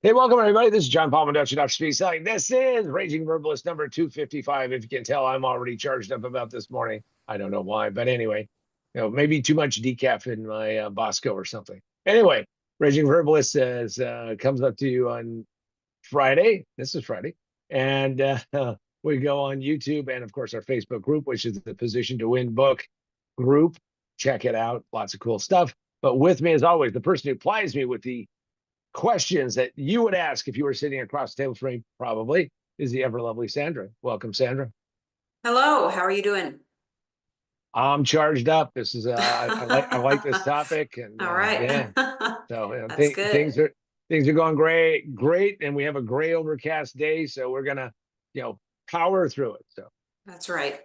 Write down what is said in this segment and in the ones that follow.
Hey, welcome everybody. This is John Palmaducci, Dr. Speed Selling. This is Raging Verbalist number 255. If you can tell, I'm already charged up about this morning. I don't know why, but anyway, maybe too much decaf in my Bosco or something. Anyway, Raging Verbalist says comes up to you on Friday. This is Friday, and we go on YouTube and of course our Facebook group, which is the Position to Win book group. Check it out. Lots of cool stuff. But with me, as always, the person who plies me with the questions that you would ask if you were sitting across the table from me, probably, is the ever lovely Sandra. Welcome, Sandra. Hello, how are you doing? I'm charged up. This is I like this topic, and All right. yeah. So That's good. things are going great, and we have a gray overcast day, so we're gonna you know power through it. So That's right.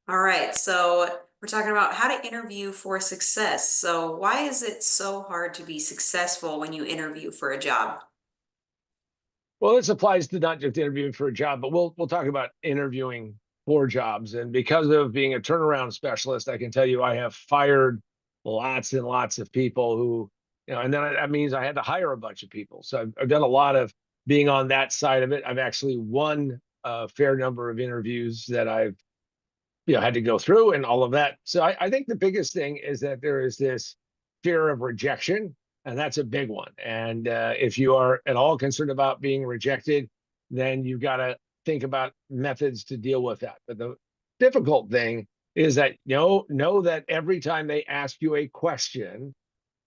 All right. So we're talking about how to interview for success. So why is it so hard to be successful when you interview for a job? well, this applies to not just interviewing for a job, but we'll talk about interviewing for jobs. And because of being a turnaround specialist, I can tell you I have fired lots and lots of people who, and then that means I had to hire a bunch of people. So I've done a lot of being on that side of it. I've actually won a fair number of interviews that I've had to go through and all of that. So I think the biggest thing is that there is this fear of rejection, and that's a big one. And if you are at all concerned about being rejected, then you've got to think about methods to deal with that. But the difficult thing is that know that every time they ask you a question,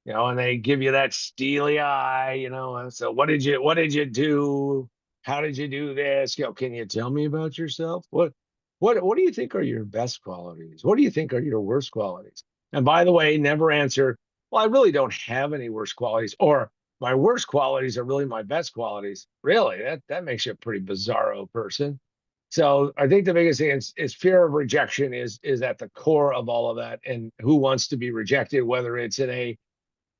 and they give you that steely eye, so what did you do? How did you do this? Can you tell me about yourself? What do you think are your best qualities? What do you think are your worst qualities? And by the way, never answer, well, I really don't have any worst qualities, or my worst qualities are really my best qualities. Really? That makes you a pretty bizarro person. So I think the biggest thing is fear of rejection is at the core of all of that. And who wants to be rejected, whether it's in a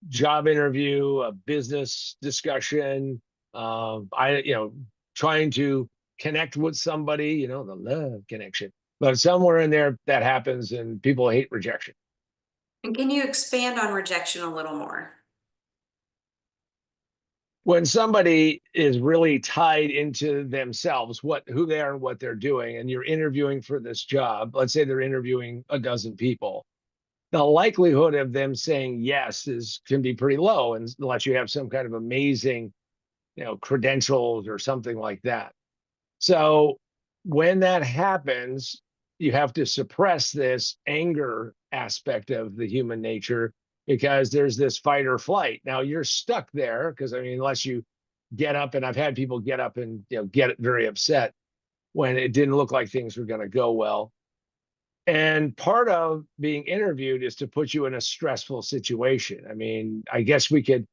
job interview, a business discussion, trying to connect with somebody, the love connection. But somewhere in there that happens and people hate rejection. And can you expand on rejection a little more? When somebody is really tied into themselves, who they are and what they're doing, and you're interviewing for this job, let's say they're interviewing a dozen people, the likelihood of them saying yes can be pretty low, and unless you have some kind of amazing credentials or something like that. So when that happens, you have to suppress this anger aspect of the human nature, because there's this fight or flight. Now you're stuck there because, I mean, unless you get up, and I've had people get up and get very upset when it didn't look like things were going to go well. And part of being interviewed is to put you in a stressful situation. I mean, I guess we could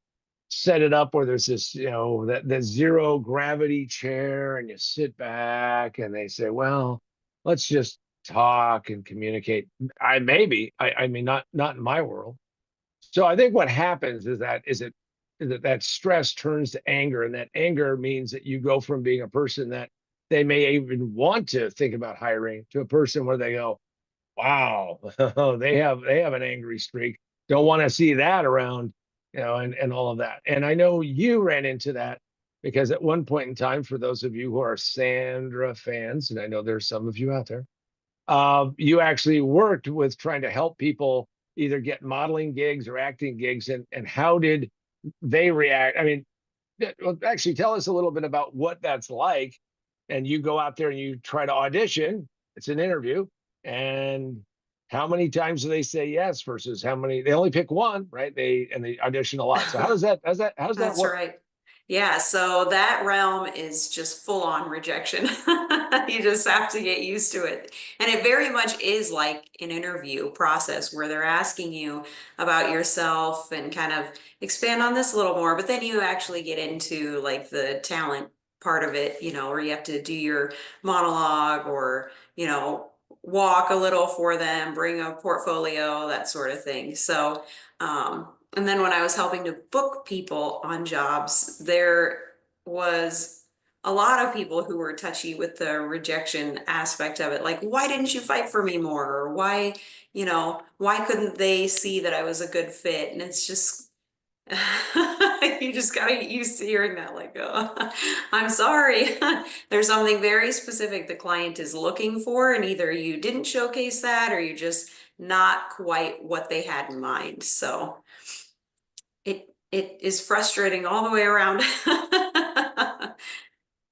set it up where there's this, that zero gravity chair, and you sit back and they say, well, let's just talk and communicate. I mean, not in my world. So I think what happens is that stress turns to anger, and that anger means that you go from being a person that they may even want to think about hiring to a person where they go, wow, they have an angry streak. Don't want to see that around, and all of that. And I know you ran into that because at one point in time, for those of you who are Sandra fans, and I know there's some of you out there, you actually worked with trying to help people either get modeling gigs or acting gigs, and how did they react? I mean, well, actually, tell us a little bit about what that's like. And you go out there and you try to audition. It's an interview, and how many times do they say yes versus how many? They only pick one, right? They audition a lot. So how does that That's work? right. Yeah, so that realm is just full on rejection. You just have to get used to it. And it very much is like an interview process where they're asking you about yourself and kind of expand on this a little more, but then you actually get into like the talent part of it, where you have to do your monologue or, walk a little for them, bring a portfolio, that sort of thing. So, and then when I was helping to book people on jobs, there was a lot of people who were touchy with the rejection aspect of it. Like, why didn't you fight for me more? Or why couldn't they see that I was a good fit? And it's just, You just gotta get used to hearing that, like, oh, I'm sorry. There's something very specific the client is looking for, and either you didn't showcase that or you're just not quite what they had in mind. So it is frustrating all the way around.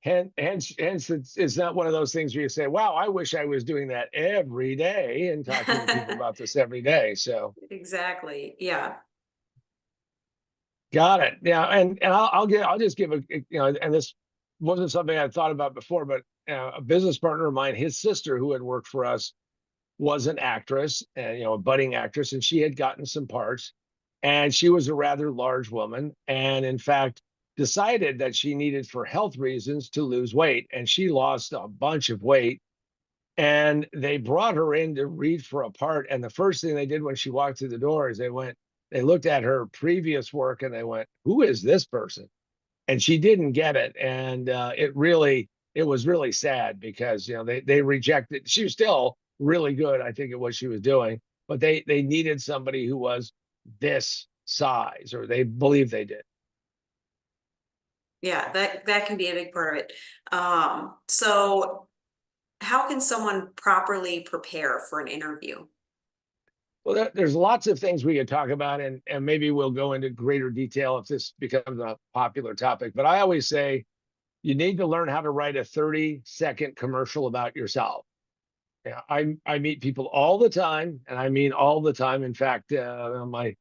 Hence it's not one of those things where you say, wow, I wish I was doing that every day and talking to people about this every day. So Exactly. Yeah. got it. Yeah, and I'll just give and this wasn't something I thought about before, but a business partner of mine, his sister who had worked for us was an actress, and a budding actress, and she had gotten some parts, and she was a rather large woman, and in fact decided that she needed for health reasons to lose weight, and she lost a bunch of weight. And they brought her in to read for a part, and the first thing they did when she walked through the door is they looked at her previous work and they went, who is this person? And she didn't get it, and it was really sad because they rejected. She was still really good, I think, at what she was doing, but they needed somebody who was this size, or they believed they did. Yeah, that can be a big part of it. So how can someone properly prepare for an interview? Well, there's lots of things we could talk about, and maybe we'll go into greater detail if this becomes a popular topic. But I always say you need to learn how to write a 30-second commercial about yourself. Yeah, I meet people all the time, and I mean all the time. In fact, my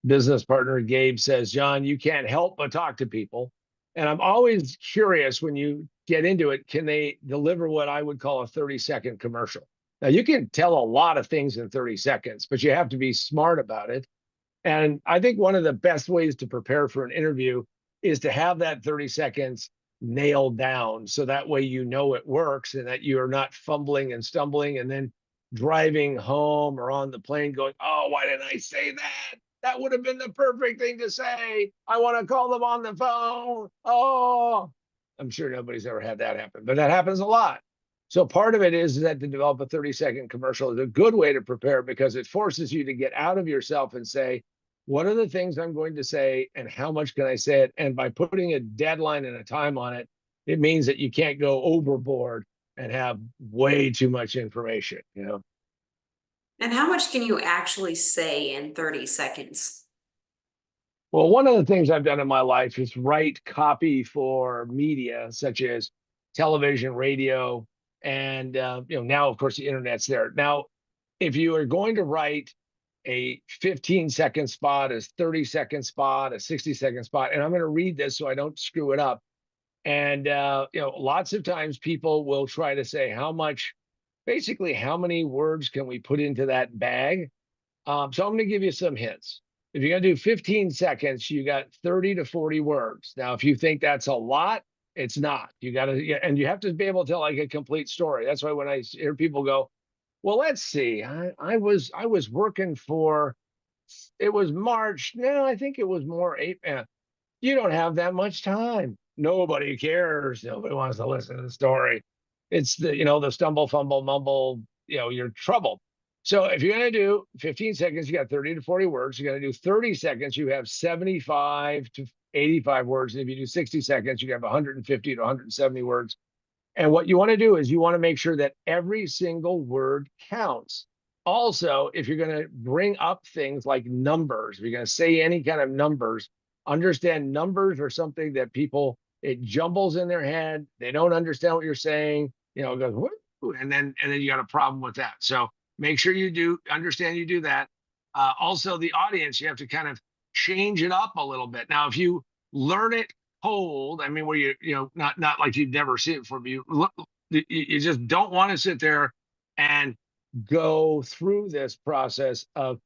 business partner Gabe says, John, you can't help but talk to people. And I'm always curious when you get into it, can they deliver what I would call a 30-second commercial? Now, you can tell a lot of things in 30 seconds, but you have to be smart about it. And I think one of the best ways to prepare for an interview is to have that 30 seconds nailed down. So that way it works and that you're not fumbling and stumbling and then driving home or on the plane going, oh, why didn't I say that? That would have been the perfect thing to say. I want to call them on the phone. Oh, I'm sure nobody's ever had that happen, but that happens a lot. So part of it is that to develop a 30-second commercial is a good way to prepare because it forces you to get out of yourself and say, what are the things I'm going to say and how much can I say it? And by putting a deadline and a time on it, it means that you can't go overboard and have way too much information. And how much can you actually say in 30 seconds? Well, one of the things I've done in my life is write copy for media such as television, radio, and now of course the internet's there. Now, if you are going to write a 15-second spot, a 30-second spot, a 60-second spot, and I'm going to read this so I don't screw it up. And lots of times people will try to say basically how many words can we put into that bag? So I'm going to give you some hints. If you're going to do 15 seconds, you got 30 to 40 words. Now, if you think that's a lot, it's not. You got to, and you have to be able to tell like a complete story. That's why when I hear people go, well, let's see, I was working for, it was March. No, I think it was more April. You don't have that much time. Nobody cares. Nobody wants to listen to the story. It's the stumble, fumble, mumble, you're troubled. So if you're going to do 15 seconds, you got 30 to 40 words. You're going to do 30 seconds, you have 75 to 85 words. And if you do 60 seconds, you have 150 to 170 words. And what you want to do is you want to make sure that every single word counts. Also, if you're going to bring up things like numbers, if you're going to say any kind of numbers, understand numbers are something that it jumbles in their head. They don't understand what you're saying. It goes, what? And then you got a problem with that. So make sure you do understand you do that. Also, the audience, you have to kind of change it up a little bit. Now, if you learn it cold, I mean, where not like you've never seen it before, but you just don't want to sit there and go through this process of,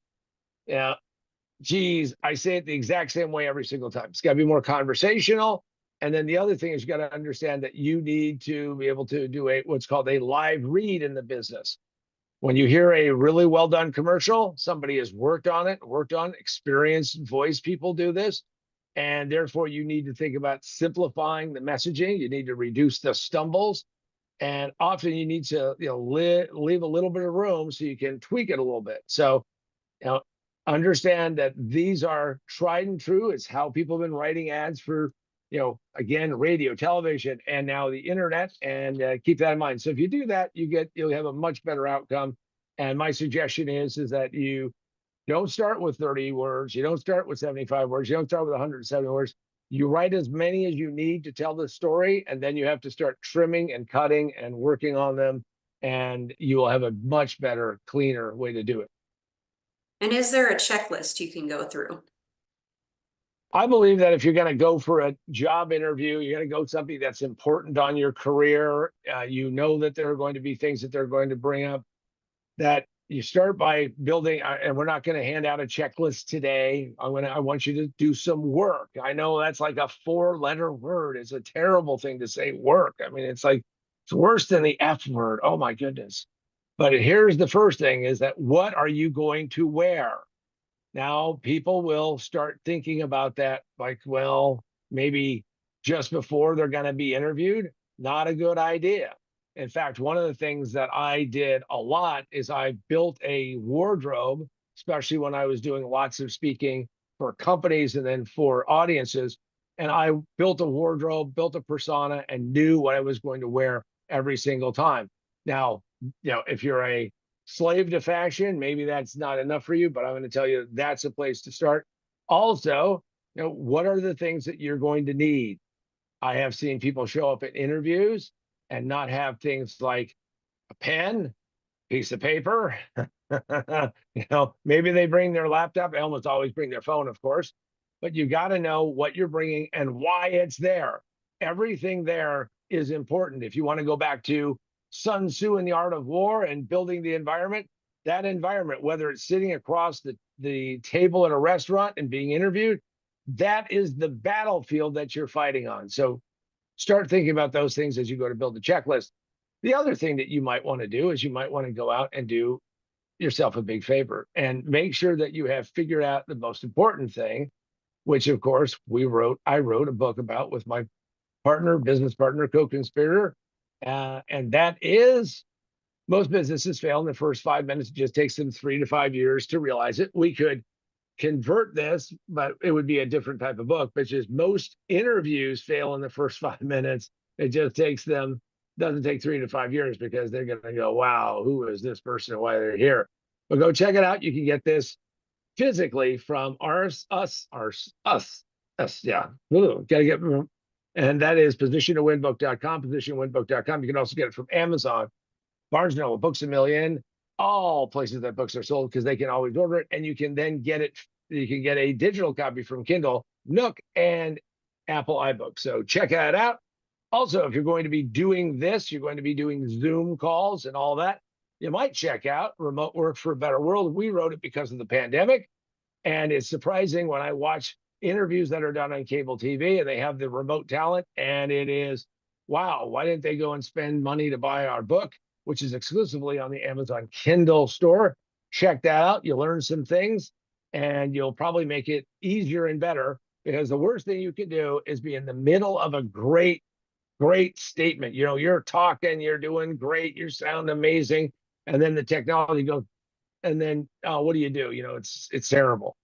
geez, I say it the exact same way every single time. It's got to be more conversational. And then the other thing is you got to understand that you need to be able to do what's called a live read in the business. When you hear a really well done commercial, somebody has worked on it, experienced voice people do this. And therefore, you need to think about simplifying the messaging. You need to reduce the stumbles. And often you need to leave a little bit of room so you can tweak it a little bit. So, you know, Understand that these are tried and true. It's how people have been writing ads for, again, radio, television, and now the internet. And keep that in mind. So if you do that, you'll have a much better outcome. And my suggestion is that you don't start with 30 words. You don't start with 75 words. You don't start with 170 words. You write as many as you need to tell the story, and then you have to start trimming and cutting and working on them, and you will have a much better, cleaner way to do it. And is there a checklist you can go through? I believe that if you're going to go for a job interview, you're going to go something that's important on your career. You know that there are going to be things that they're going to bring up, that you start by building, and we're not going to hand out a checklist today. I want you to do some work. I know that's like a 4-letter word. It's a terrible thing to say, work. I mean, it's worse than the F word. Oh my goodness. But here's the first thing, is that what are you going to wear? Now people will start thinking about that, like, well, maybe just before they're going to be interviewed. Not a good idea. In fact, one of the things that I did a lot is I built a wardrobe, especially when I was doing lots of speaking for companies and then for audiences. And I built a wardrobe, built a persona, and knew what I was going to wear every single time. Now, if you're a slave to fashion, maybe that's not enough for you, but I'm going to tell you that's a place to start. Also, what are the things that you're going to need? I have seen people show up at interviews and not have things like a pen, piece of paper. Maybe they bring their laptop. They almost always bring their phone, of course, but you got to know what you're bringing and why it's there. Everything there is important. If you want to go back to Sun Tzu and the Art of War and building the environment, that environment, whether it's sitting across the table at a restaurant and being interviewed, that is the battlefield that you're fighting on. So start thinking about those things as you go to build the checklist. The other thing that you might want to do is you might want to go out and do yourself a big favor and make sure that you have figured out the most important thing, which of course I wrote a book about with my business partner, co-conspirator. And that is, most businesses fail in the first 5 minutes. It just takes them 3 to 5 years to realize it. We could convert this, but it would be a different type of book, which is most interviews fail in the first 5 minutes. It just doesn't take 3 to 5 years, because they're going to go, wow, who is this person and why they're here? But go check it out. You can get this physically from us. Yeah. Ooh, gotta get, and that is positiontowinbook.com, positiontowinbook.com. You can also get it from Amazon, Barnes & Noble, Books A Million, all places that books are sold, because they can always order it. And you can then you can get a digital copy from Kindle, Nook, and Apple iBooks. So check that out. Also, if you're going to be doing this, you're going to be doing Zoom calls and all that, you might check out Remote Work for a Better World. We wrote it because of the pandemic. And it's surprising when I watch interviews that are done on cable TV and they have the remote talent, and it is, wow, why didn't they go and spend money to buy our book, which is exclusively on the Amazon Kindle store? Check that out. You'll learn some things, and you'll probably make it easier and better, because the worst thing you can do is be in the middle of a great statement. You're talking, you're doing great, you sound amazing, and then the technology goes, and then what do? It's terrible.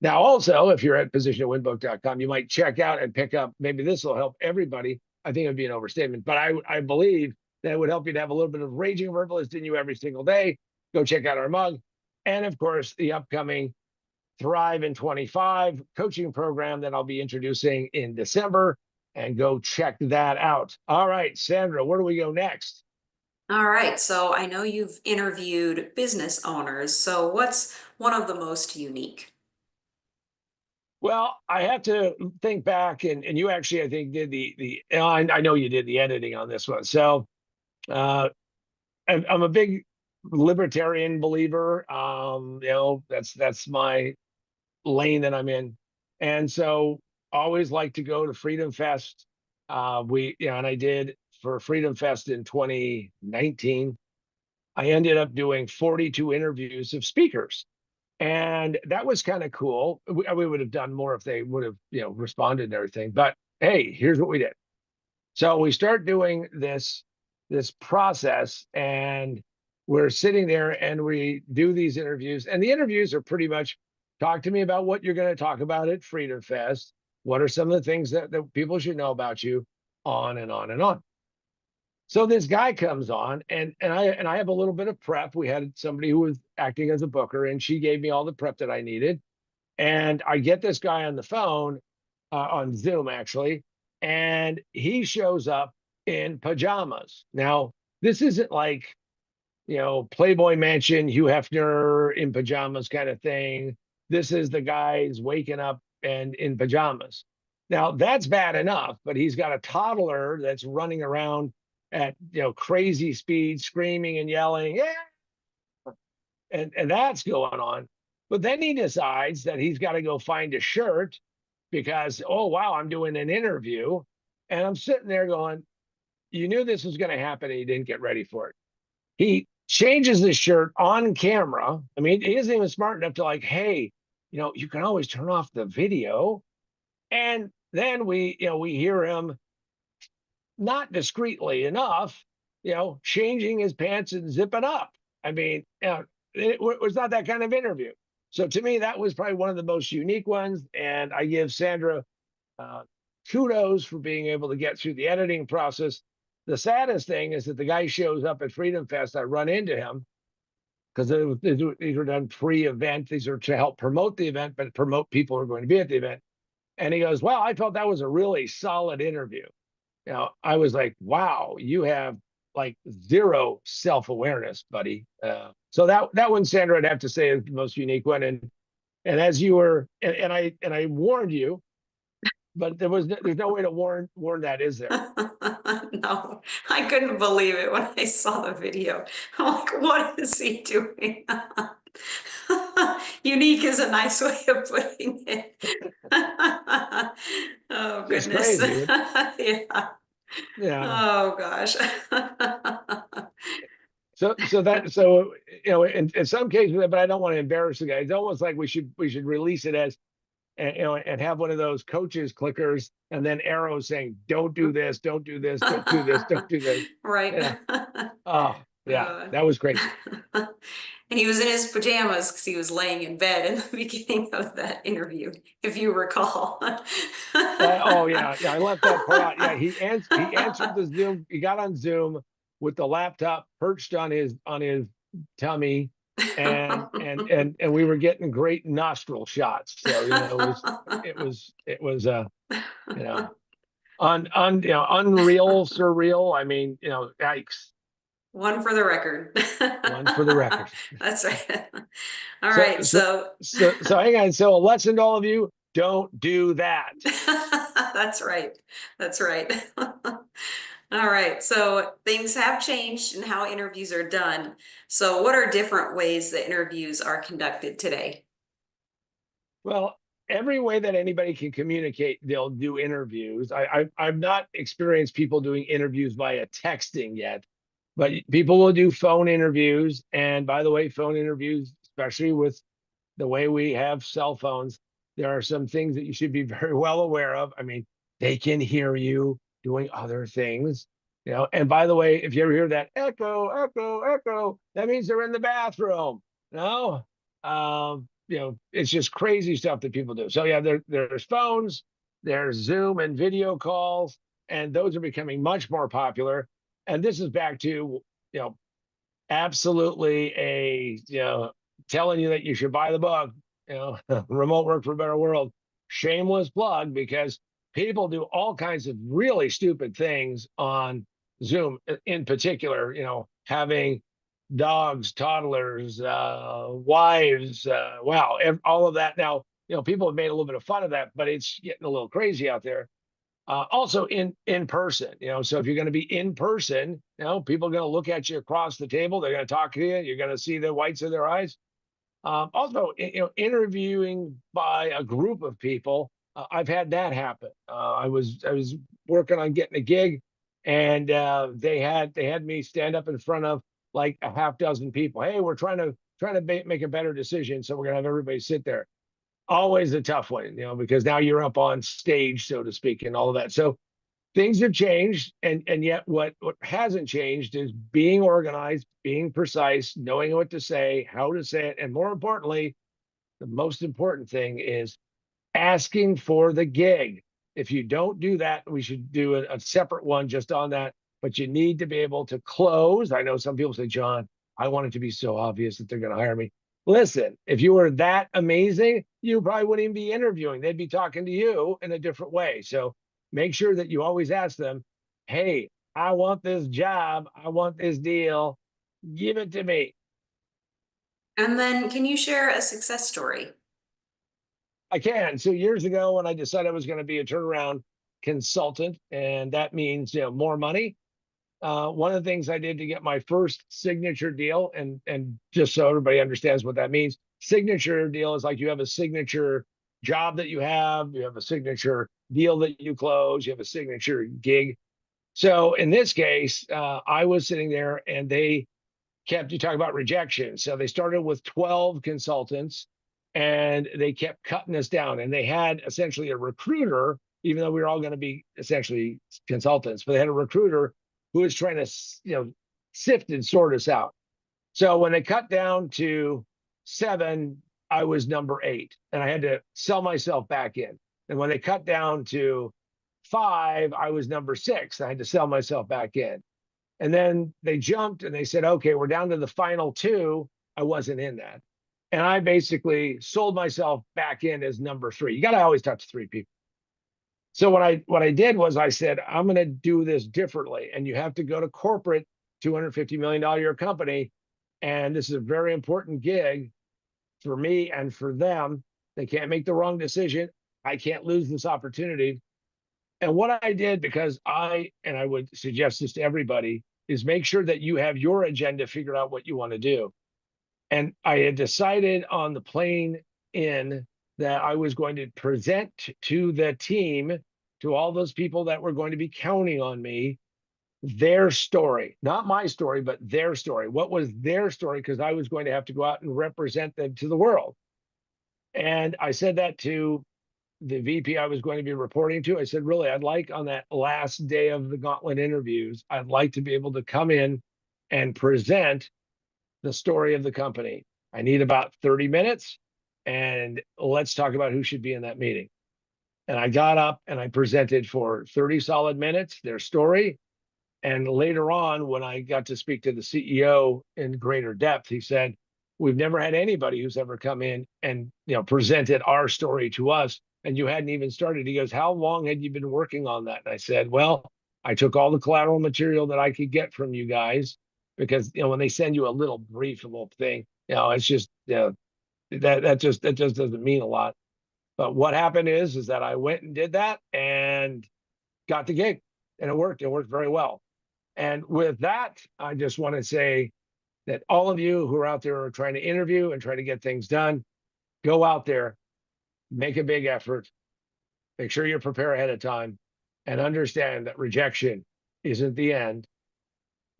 Now, also, if you're at positionatwinbook.com, you might check out and pick up, maybe this will help everybody. I think it would be an overstatement, but I believe that it would help you to have a little bit of Raging Verbalist in you every single day. Go check out our mug. And of course, the upcoming Thrive in 25 coaching program that I'll be introducing in December. And go check that out. All right, Sandra, where do we go next? All right, so I know you've interviewed business owners. So what's one of the most unique? Well, I have to think back, and you actually, I think, did I know you did the editing on this one. So uh, I'm a big libertarian believer. That's my lane that I'm in, and so always like to go to Freedom Fest. And I did for Freedom Fest in 2019. I ended up doing 42 interviews of speakers. And that was kind of cool. We would have done more if they would have, responded and everything. But hey, here's what we did. So we start doing this process, and we're sitting there and we do these interviews. And the interviews are pretty much Talk to me about what you're going to talk about at Freedom Fest. What are some of the things that people should know about you? On and on and on. So this guy comes on, and I have a little bit of prep. We had somebody who was acting as a booker, and she gave me all the prep that I needed. And I get this guy on the phone, on Zoom actually, and he shows up in pajamas. Now, this isn't like, Playboy Mansion, Hugh Hefner in pajamas kind of thing. This is the guy's waking up and in pajamas. Now, that's bad enough, but he's got a toddler that's running around at, crazy speed, screaming and yelling, yeah, and that's going on. But then he decides that he's got to go find a shirt because, oh wow, I'm doing an interview. And I'm sitting there going, you knew this was going to happen and you didn't get ready for it. He changes his shirt on camera. I mean, he isn't even smart enough to like, hey, you can always turn off the video. And then we hear him, not discreetly enough, changing his pants and zipping up. I mean, it was not that kind of interview. So to me, that was probably one of the most unique ones. And I give Sandra uh, kudos for being able to get through the editing process. The saddest thing is that the guy shows up at Freedom Fest. I run into him because these were done pre-event. These are to help promote the event, but promote people who are going to be at the event. And he goes, "Well, I felt that was a really solid interview." I was like, "Wow, you have like zero self-awareness, buddy." So that one, Sandra, I'd have to say is the most unique one. And as you were, and I warned you, but there's no way to warn that, is there? No, I couldn't believe it when I saw the video. I'm like, what is he doing? Unique is a nice way of putting it. Oh, Just goodness. crazy. Yeah. Yeah. Oh, gosh. So in some cases, but I don't want to embarrass the guy. It's almost like we should release it as, and have one of those coaches clickers and then arrows saying, "Don't do this, don't do this, don't do this, don't do this." Right. Yeah. Oh, yeah, Uh, that was crazy. and he was in his pajamas because he was laying in bed in the beginning of that interview, if you recall. Oh yeah, yeah. I left that part out. Yeah, he answered the Zoom. He got on Zoom with the laptop perched on his tummy, and we were getting great nostril shots. So it was you know unreal, surreal. I mean, yikes. One for the record. One for the record. That's right. All So right, so so so hang on. So a lesson to all of you: don't do that. that's right. That's right. All right, so things have changed in how interviews are done. So what are different ways that interviews are conducted today? Well, every way that anybody can communicate, they'll do interviews. I've not experienced people doing interviews via texting yet, but people will do phone interviews. And by the way, phone interviews, especially with the way we have cell phones, there are some things that you should be very well aware of. I mean, they can hear you doing other things. And by the way, if you ever hear that echo, echo, echo, that means they're in the bathroom. No, it's just crazy stuff that people do. So yeah, there's phones, there's Zoom and video calls, and those are becoming much more popular. And this is back to, absolutely telling you that you should buy the book, Remote Work for a Better World. Shameless plug, because people do all kinds of really stupid things on Zoom, in particular, having dogs, toddlers, wives, wow, all of that. Now, people have made a little bit of fun of that, but it's getting a little crazy out there. Also in person, so if you're going to be in person, people are going to look at you across the table. They're going to talk to you. You're going to see the whites of their eyes. Also, interviewing by a group of people, I've had that happen. I was working on getting a gig, and they had me stand up in front of like a half dozen people. Hey, we're trying to make a better decision, so we're gonna have everybody sit there. Always a tough one, because now you're up on stage, so to speak, and all of that. So things have changed, and yet what hasn't changed is being organized, being precise, knowing what to say, how to say it, and more importantly, The most important thing is asking for the gig. If you don't do that, we should do a separate one just on that. But you need to be able to close. I know some people say, John, I want it to be so obvious that they're going to hire me. Listen, if you were that amazing, you probably wouldn't even be interviewing. They'd be talking to you in a different way. So make sure that you always ask them, hey, I want this job. I want this deal. Give it to me. And then can you share a success story? I can. So years ago, when I decided I was going to be a turnaround consultant, and that means more money. One of the things I did to get my first signature deal, and just so everybody understands what that means, signature deal is like you have a signature job that you have a signature deal that you close, you have a signature gig. So in this case, I was sitting there and they kept you talk about rejection. So they started with 12 consultants and they kept cutting us down. And they had essentially a recruiter, even though we were all going to be essentially consultants, but they had a recruiter who was trying to, sift and sort us out. So when they cut down to 7, I was number 8 and I had to sell myself back in. And when they cut down to 5, I was number 6. I had to sell myself back in. And then they jumped and they said, okay, we're down to the final 2. I wasn't in that. And I basically sold myself back in as number 3. You got to always talk to 3 people. So what I did was I said, I'm going to do this differently. And you have to go to corporate, $250 million a year company. And this is a very important gig for me and for them. They can't make the wrong decision. I can't lose this opportunity. And what I did, because and I would suggest this to everybody, is make sure that you have your agenda figured out what you want to do. And I had decided on the plane in that I was going to present to the team, to all those people that were going to be counting on me, their story, not my story, but their story. What was their story? Because I was going to have to go out and represent them to the world. And I said that to the VP I was going to be reporting to. I said, really, I'd like on that last day of the gauntlet interviews, I'd like to be able to come in and present the story of the company. I need about 30 minutes and let's talk about who should be in that meeting. And I got up and I presented for 30 solid minutes their story. And later on, when I got to speak to the CEO in greater depth, he said, we've never had anybody who's ever come in and presented our story to us. And you hadn't even started. He goes, how long had you been working on that? And I said, well, I took all the collateral material that I could get from you guys, because when they send you a little brief, a little thing, it's just that just doesn't mean a lot. But what happened is that I went and did that and got the gig, and it worked. It worked very well. And with that, I just want to say that all of you who are out there are trying to interview and try to get things done, go out there, make a big effort, make sure you prepare ahead of time, and understand that rejection isn't the end,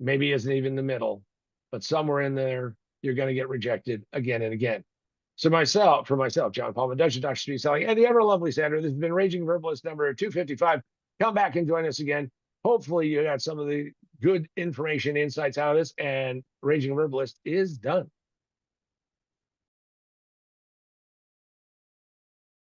maybe isn't even the middle, but somewhere in there, you're going to get rejected again and again. So for myself, John Paul, Dr. Speed Selling, and the ever lovely Sandra, this has been Raging Verbalist number 255. Come back and join us again. Hopefully you got some of the good information, insights out of this, and Raging Verbalist is done.